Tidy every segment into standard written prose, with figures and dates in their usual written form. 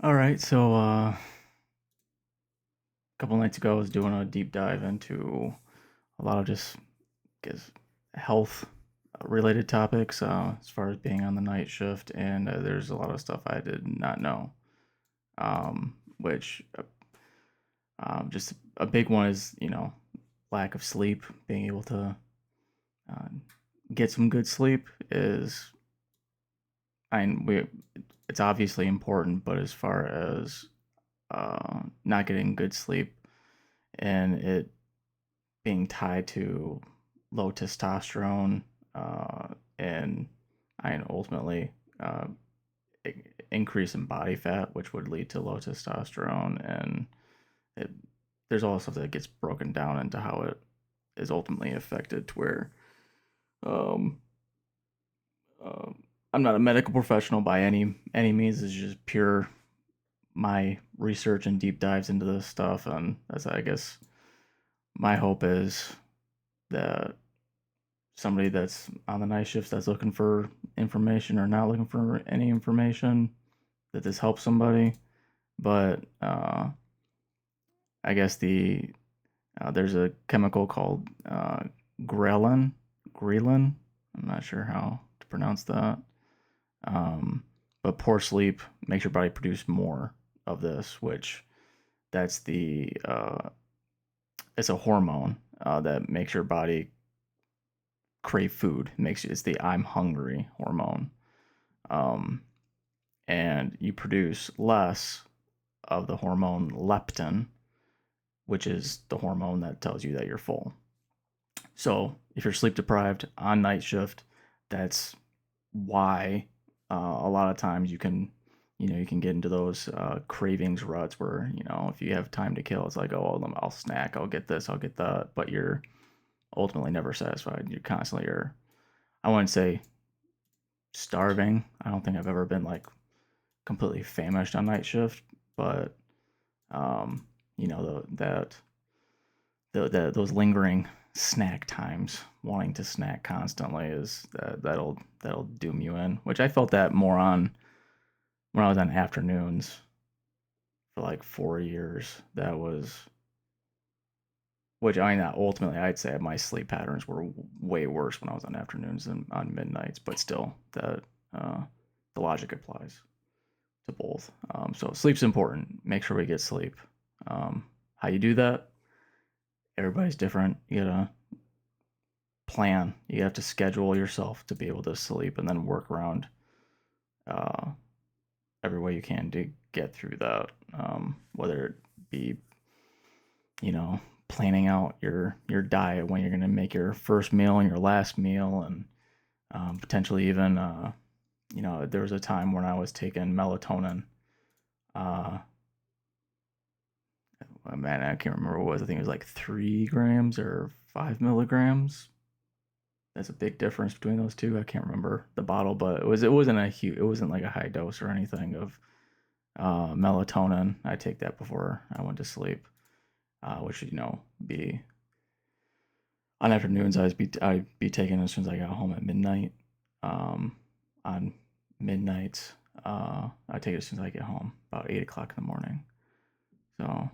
All right, so a couple nights ago, I was doing a deep dive into a lot of just guess health related topics as far as being on the night shift, and there's a lot of stuff I did not know. Which just a big one is lack of sleep. Being able to uh, get some good sleep is I mean, it's obviously important, but as far as not getting good sleep and it being tied to low testosterone uh, and ultimately uh, increase in body fat, which would lead to low testosterone. And it, there's all stuff that gets broken down into how it is ultimately affected to where um, uh, I'm not a medical professional by any means. It's just pure my research and deep dives into this stuff, and that's I guess my hope is that somebody that's on the night shifts that's looking for information or not looking for any information that this helps somebody. But I guess there's a chemical called ghrelin. Ghrelin. I'm not sure how to pronounce that. Um, but poor sleep makes your body produce more of this, which that's the it's a hormone that makes your body crave food. It's the I'm hungry hormone. Um, and you produce less of the hormone leptin, which is the hormone that tells you that you're full. So if you're sleep deprived on night shift, that's why a lot of times you can get into those cravings ruts where if you have time to kill, it's like, oh, I'll snack, I'll get this, I'll get that, but you're ultimately never satisfied. You constantly are. I wouldn't say starving. I don't think I've ever been like completely famished on night shift, but um, those lingering snack times, wanting to snack constantly, is that'll doom you in. Which I felt that more on when I was on afternoons for like 4 years. That was which I mean, ultimately I'd say my sleep patterns were way worse when I was on afternoons than on midnights, but still uh, the logic applies to both. So sleep's important. Make sure we get sleep. How you do that? Everybody's different. You gotta plan. You have to schedule yourself to be able to sleep, and then work around uh, every way you can to get through that. Whether it be you know planning out your diet, when you're gonna make your first meal and your last meal, and potentially even there was a time when I was taking melatonin. Uh, Man, I can't remember what it was. I think it was like 3 grams or 5 milligrams. That's a big difference between those two. I can't remember the bottle, but it wasn't like a high dose or anything of melatonin. I take that before I went to sleep, which be on afternoons. I'd be taking as soon as I got home at midnight. Um, on midnights, I take it as soon as I get home, about 8 o'clock in the morning. So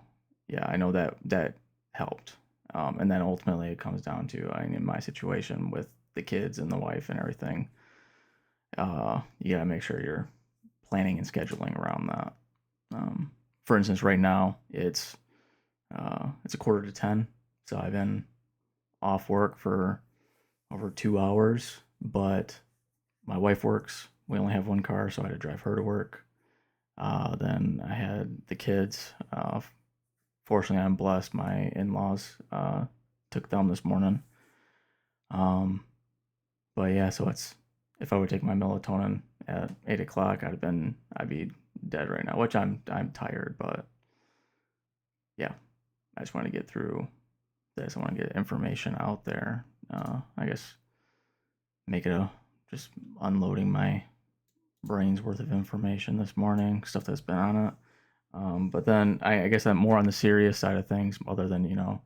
yeah, I know that helped. And then ultimately it comes down to, in my situation with the kids and the wife and everything, you gotta make sure you're planning and scheduling around that. For instance, right now it's a quarter to 10, so I've been off work for over 2 hours, but my wife works. We only have one car, so I had to drive her to work. Then I had the kids. Fortunately, I'm blessed. My in-laws took them this morning. Um, but yeah, so it's if I would take my melatonin at 8 o'clock, I'd be dead right now. Which I'm tired, but yeah, I just want to get through this. I want to get information out there. I guess make it a just unloading my brain's worth of information this morning, stuff that's been on it. But then I guess I'm more on the serious side of things, other than a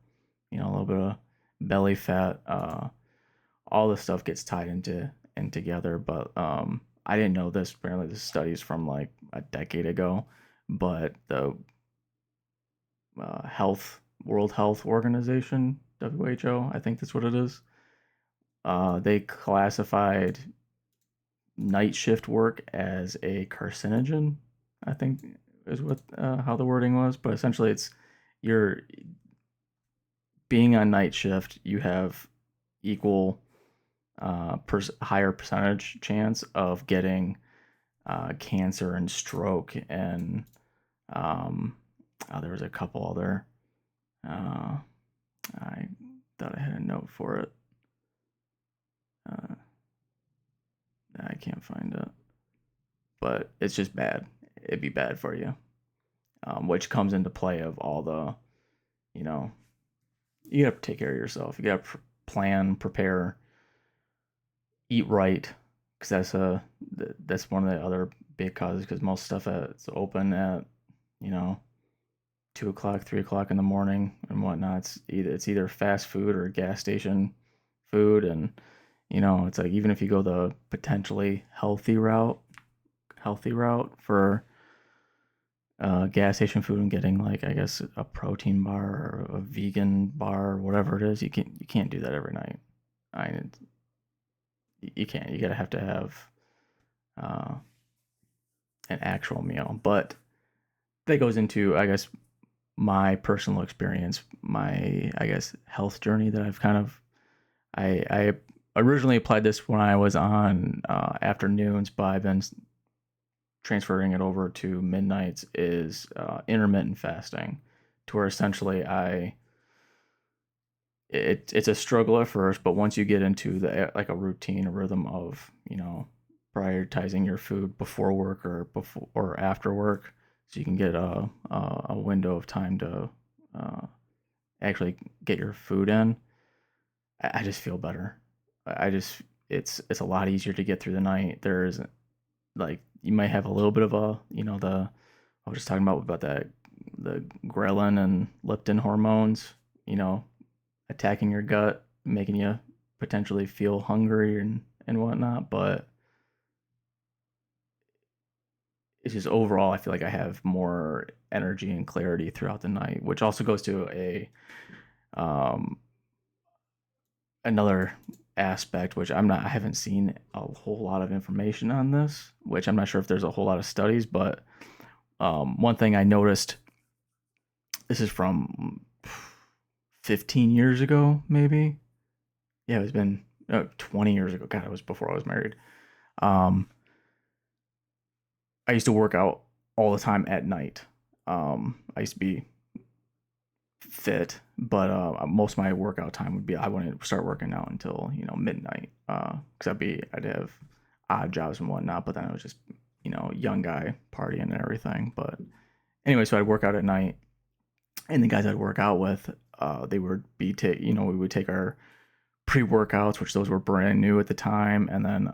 little bit of belly fat. All this stuff gets tied into and together. But I didn't know this. Apparently, this study's from like a decade ago, but the World Health Organization, WHO, I think that's what it is. They classified night shift work as a carcinogen, I think is what how the wording was. But essentially, it's you're being on night shift. You have equal higher percentage chance of getting cancer and stroke and there was a couple other. Uh, I thought I had a note for it. I can't find it, but it's just bad. It'd be bad for you, which comes into play of all the, you know, you have to take care of yourself. You got to plan, prepare, eat right, because that's one of the other big causes. Because most stuff that's open at, you know, 2 o'clock, 3 o'clock in the morning and whatnot. It's either fast food or gas station food, and it's like even if you go the potentially healthy route for gas station food and getting like I guess a protein bar or a vegan bar or whatever it is, you can't do that every night. I you can't. You gotta have to have uh, an actual meal, but that goes into I guess my personal experience, my I guess health journey that I've kind of I originally applied this when I was on afternoons, but I've been transferring it over to midnights is intermittent fasting, to where essentially it's a struggle at first, but once you get into the like a routine, a rhythm of prioritizing your food before work or after work, so you can get a window of time to actually get your food in. I just feel better. I just it's a lot easier to get through the night. There's like you might have a little bit of a the I was just talking about that the ghrelin and leptin hormones attacking your gut, making you potentially feel hungry and whatnot. But it's just overall, I feel like I have more energy and clarity throughout the night, which also goes to a um, another aspect, which I haven't seen a whole lot of information on this, which I'm not sure if there's a whole lot of studies, but one thing I noticed, this is from 15 years ago, maybe. Yeah, it's been 20 years ago. God, it was before I was married. Um, I used to work out all the time at night. I used to be fit, but most of my workout time would be I wouldn't start working out until midnight. Because I'd have odd jobs and whatnot. But then I was just young guy partying and everything. But anyway, so I'd work out at night, and the guys I'd work out with, they would be we would take our pre-workouts, which those were brand new at the time, and then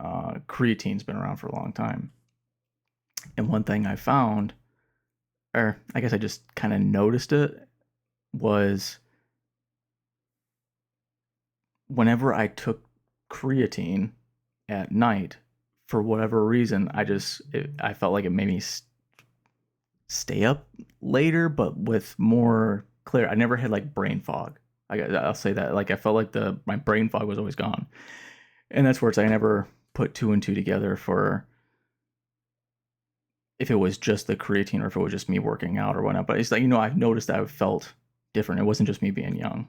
creatine's been around for a long time. And one thing I found, or I guess I just kind of noticed it, was whenever I took creatine at night, for whatever reason, I felt like it made me stay up later, but with more clear. I never had like brain fog. I'll say that. Like I felt like my brain fog was always gone, and that's where I never put two and two together for if it was just the creatine or if it was just me working out or whatnot. But it's like I've noticed that I felt different. It wasn't just me being young.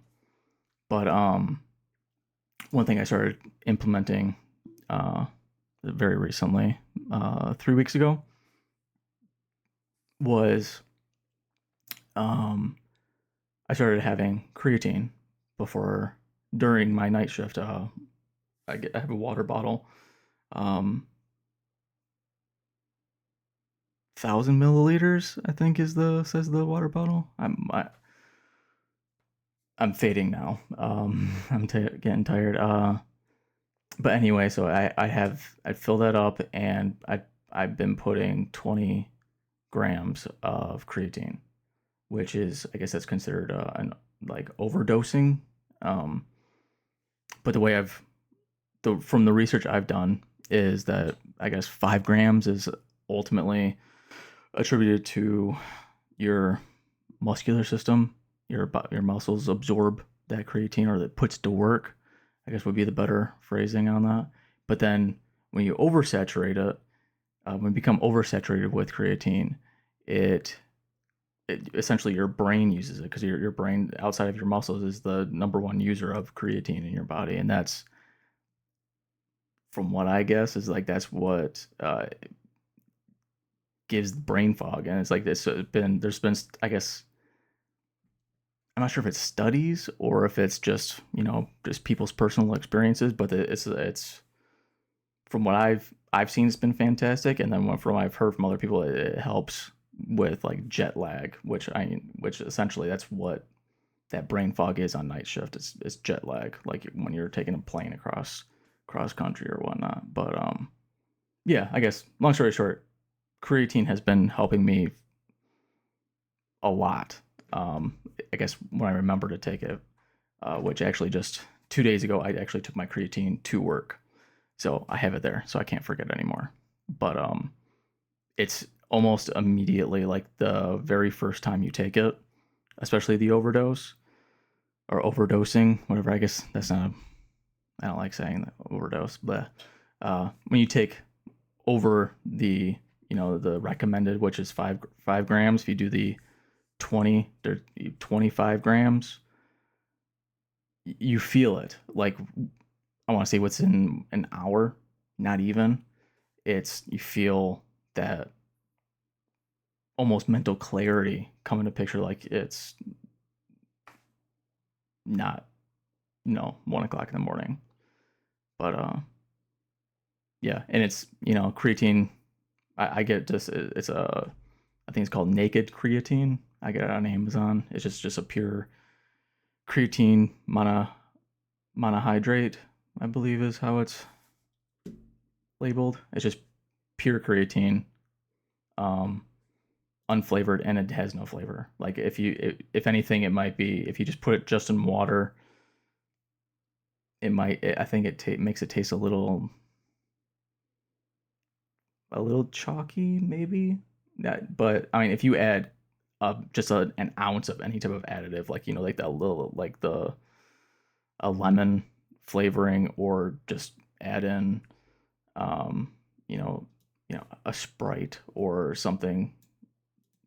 But one thing I started implementing very recently, 3 weeks ago, was I started having creatine during my night shift. I have a water bottle, 1,000 milliliters. I think says the water bottle. I'm fading now. I'm getting tired. But anyway, so I fill that up, and I've been putting 20 grams of creatine, which is I guess that's considered an like overdosing. Um, but from the research I've done is that I guess 5 grams is ultimately attributed to your muscular system. Your muscles absorb that creatine, or that puts to work, I guess would be the better phrasing on that. But then when you oversaturate it, when you become oversaturated with creatine, it, it essentially your brain uses it, because your brain outside of your muscles is the number one user of creatine in your body, and that's, from what I guess, is like that's what gives brain fog. And it's like this there's been, I guess, I'm not sure if it's studies or if it's just, just people's personal experiences, but it's from what I've seen, it's been fantastic. And then from what I've heard from other people, it helps with like jet lag, which essentially that's what that brain fog is on night shift. It's jet lag, like when you're taking a plane cross country or whatnot. But yeah, I guess long story short, creatine has been helping me a lot. I guess when I remember to take it, which actually just 2 days ago, I actually took my creatine to work, so I have it there, so I can't forget anymore. But it's almost immediately, like the very first time you take it, especially the overdose or overdosing, whatever. I guess that's not. I don't like saying that, overdose, but when you take over the recommended, which is 5 grams, if you do the 25 grams, you feel it. Like, I want to say within an hour, not even. You feel that almost mental clarity come into picture, like it's not 1 o'clock in the morning. But yeah, and it's creatine. I get just, it's a, I think it's called naked creatine. I get it on Amazon. It's just a pure creatine monohydrate, I believe is how it's labeled. It's just pure creatine, um, unflavored, and it has no flavor. Like if anything, it might be, if you just put it just in water, I think it makes it taste a little chalky, maybe. But I mean, if you add just an ounce of any type of additive, like like that little, like a lemon flavoring, or just add in um, you know, a Sprite or something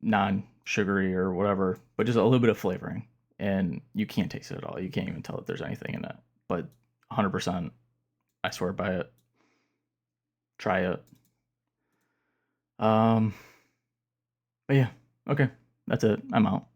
non-sugary or whatever, but just a little bit of flavoring, and you can't taste it at all. You can't even tell if there's anything in it. But 100%, I swear by it. Try it. Um, but yeah, okay, that's it. I'm out.